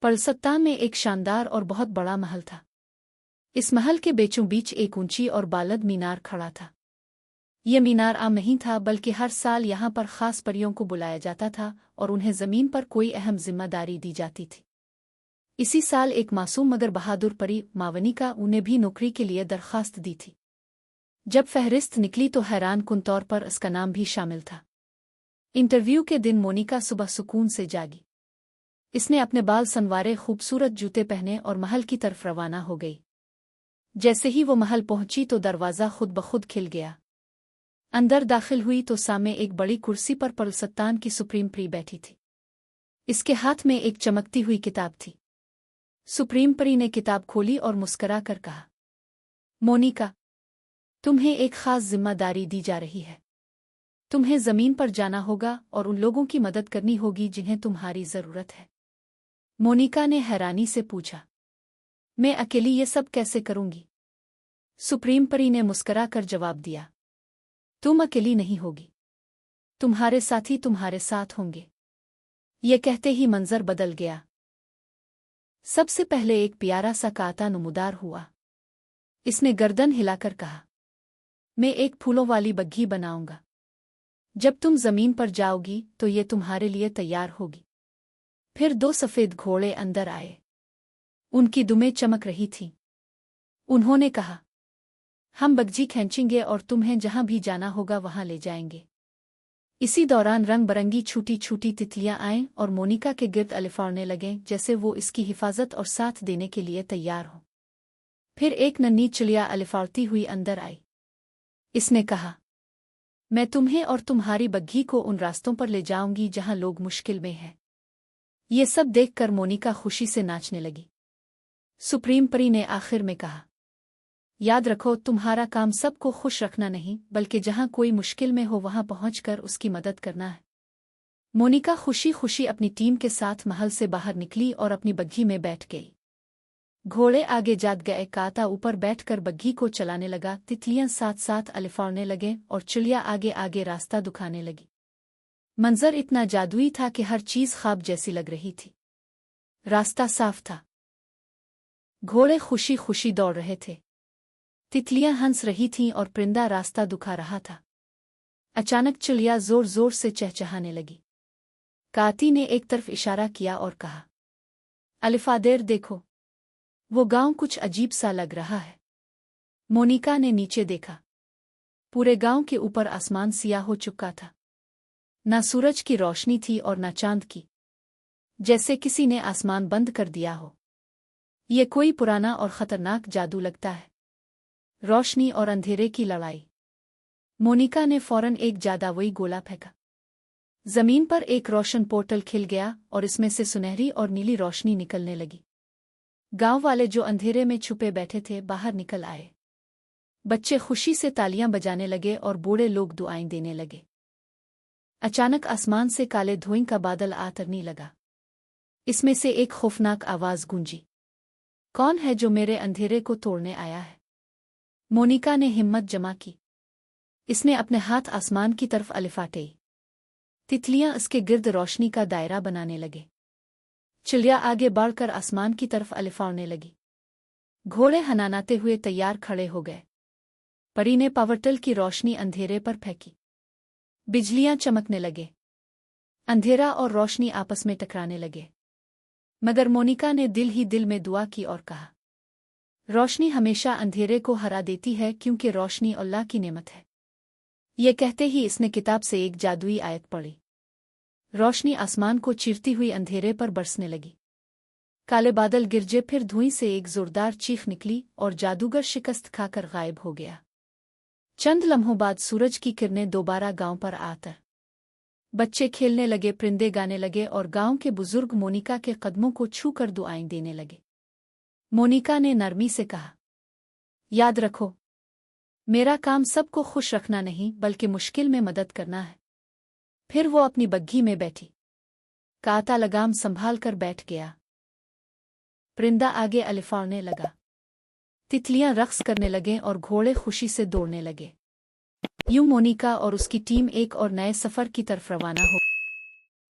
पलसत्ता में एक शानदार और बहुत बड़ा महल था। इस महल के बीचों बीच एक ऊंची और बालद मीनार खड़ा था। यह मीनार आम नहीं था, बल्कि हर साल यहाँ पर खास परियों को बुलाया जाता था और उन्हें जमीन पर कोई अहम जिम्मेदारी दी जाती थी। इसी साल एक मासूम मगर बहादुर परी मावनिका उन्हें भी नौकरी के लिए दरखास्त दी थी। जब फहरिस्त निकली तो हैरान कुन तौर पर उसका नाम भी शामिल था। इंटरव्यू के दिन मोनिका सुबह सुकून से जागी। इसने अपने बाल संवारे, खूबसूरत जूते पहने और महल की तरफ रवाना हो गई। जैसे ही वो महल पहुंची तो दरवाज़ा खुद ब खुद खिल गया। अंदर दाखिल हुई तो सामने एक बड़ी कुर्सी पर पलसत्तान की सुप्रीम परी बैठी थी। इसके हाथ में एक चमकती हुई किताब थी। सुप्रीम परी ने किताब खोली और मुस्करा कर कहा, मोनिका, तुम्हें एक खास जिम्मेदारी दी जा रही है। तुम्हें जमीन पर जाना होगा और उन लोगों की मदद करनी होगी जिन्हें तुम्हारी जरूरत है। मोनिका ने हैरानी से पूछा, मैं अकेली ये सब कैसे करूंगी? सुप्रीम परी ने मुस्करा कर जवाब दिया, तुम अकेली नहीं होगी, तुम्हारे साथी तुम्हारे साथ होंगे। ये कहते ही मंजर बदल गया। सबसे पहले एक प्यारा सा काता नमूदार हुआ। इसने गर्दन हिलाकर कहा, मैं एक फूलों वाली बग्घी बनाऊंगा। जब तुम जमीन पर जाओगी तो ये तुम्हारे लिए तैयार होगी। फिर 2 सफेद घोड़े अंदर आए। उनकी दुमें चमक रही थीं। उन्होंने कहा, हम बग्घी खींचेंगे और तुम्हें जहां भी जाना होगा वहां ले जाएंगे। इसी दौरान रंग बरंगी छोटी छोटी तितलियां आईं और मोनिका के गिर्द अलिफाड़ने लगें, जैसे वो इसकी हिफाजत और साथ देने के लिए तैयार हो। फिर एक नन्ही चिड़िया अलिफाड़ती हुई अंदर आई। इसने कहा, मैं तुम्हें और तुम्हारी बग्घी को उन रास्तों पर ले जाऊंगी जहां लोग मुश्किल में हैं। ये सब देखकर मोनिका खुशी से नाचने लगी। सुप्रीम परी ने आखिर में कहा, याद रखो, तुम्हारा काम सबको खुश रखना नहीं, बल्कि जहां कोई मुश्किल में हो वहां पहुंचकर उसकी मदद करना है। मोनिका खुशी खुशी अपनी टीम के साथ महल से बाहर निकली और अपनी बग्घी में बैठ गई। घोड़े आगे जाग गए, काता ऊपर बैठकर बग्घी को चलाने लगा, तितलियां साथ साथ अलिफाड़ने लगे और चिड़िया आगे आगे रास्ता दिखाने लगी। मंजर इतना जादुई था कि हर चीज ख्वाब जैसी लग रही थी। रास्ता साफ था। घोड़े खुशी खुशी दौड़ रहे थे। तितलियां हंस रही थीं और परिंदा रास्ता दिखा रहा था। अचानक चिड़िया जोर जोर से चहचहाने लगी। काती ने एक तरफ इशारा किया और कहा, अलिफादेर देखो, वो गांव कुछ अजीब सा लग रहा है। मोनिका ने नीचे देखा। पूरे गांव के ऊपर आसमान सियाह हो चुका था। ना सूरज की रोशनी थी और ना चांद की, जैसे किसी ने आसमान बंद कर दिया हो। ये कोई पुराना और खतरनाक जादू लगता है। रोशनी और अंधेरे की लड़ाई। मोनिका ने फौरन एक जादुई गोला फेंका। जमीन पर एक रोशन पोर्टल खिल गया और इसमें से सुनहरी और नीली रोशनी निकलने लगी। गांव वाले जो अंधेरे में छुपे बैठे थे बाहर निकल आए। बच्चे खुशी से तालियां बजाने लगे और बूढ़े लोग दुआएं देने लगे। अचानक आसमान से काले धुएं का बादल आतरने लगा। इसमें से एक खौफनाक आवाज गूंजी, कौन है जो मेरे अंधेरे को तोड़ने आया है? मोनिका ने हिम्मत जमा की। इसने अपने हाथ आसमान की तरफ अलिफाटे। तितलियां इसके गिर्द रोशनी का दायरा बनाने लगे। चिड़िया आगे बढ़कर आसमान की तरफ अलिफाड़ने लगी। घोड़े हनानाते हुए तैयार खड़े हो गए। परी ने पावरटल की रोशनी अंधेरे पर फेंकी। बिजलियां चमकने लगे। अंधेरा और रोशनी आपस में टकराने लगे। मगर मोनिका ने दिल ही दिल में दुआ की और कहा, रोशनी हमेशा अंधेरे को हरा देती है, क्योंकि रोशनी अल्लाह की नेमत है। ये कहते ही इसने किताब से एक जादुई आयत पढ़ी। रोशनी आसमान को चीरती हुई अंधेरे पर बरसने लगी। काले बादल गिरजे, फिर धुएं से एक जोरदार चीख निकली और जादूगर शिकस्त खाकर गायब हो गया। चंद लम्हों बाद सूरज की किरणें दोबारा गांव पर आकर। बच्चे खेलने लगे, परिंदे गाने लगे और गांव के बुजुर्ग मोनिका के कदमों को छूकर दुआएं देने लगे। मोनिका ने नरमी से कहा, याद रखो, मेरा काम सबको खुश रखना नहीं, बल्कि मुश्किल में मदद करना है। फिर वो अपनी बग्घी में बैठी। काता लगाम संभाल कर बैठ गया। परिंदा आगे अलिफाड़ने लगा। तितलियां रक्स करने लगे और घोड़े खुशी से दौड़ने लगे। यूं मोनिका और उसकी टीम एक और नए सफर की तरफ रवाना हो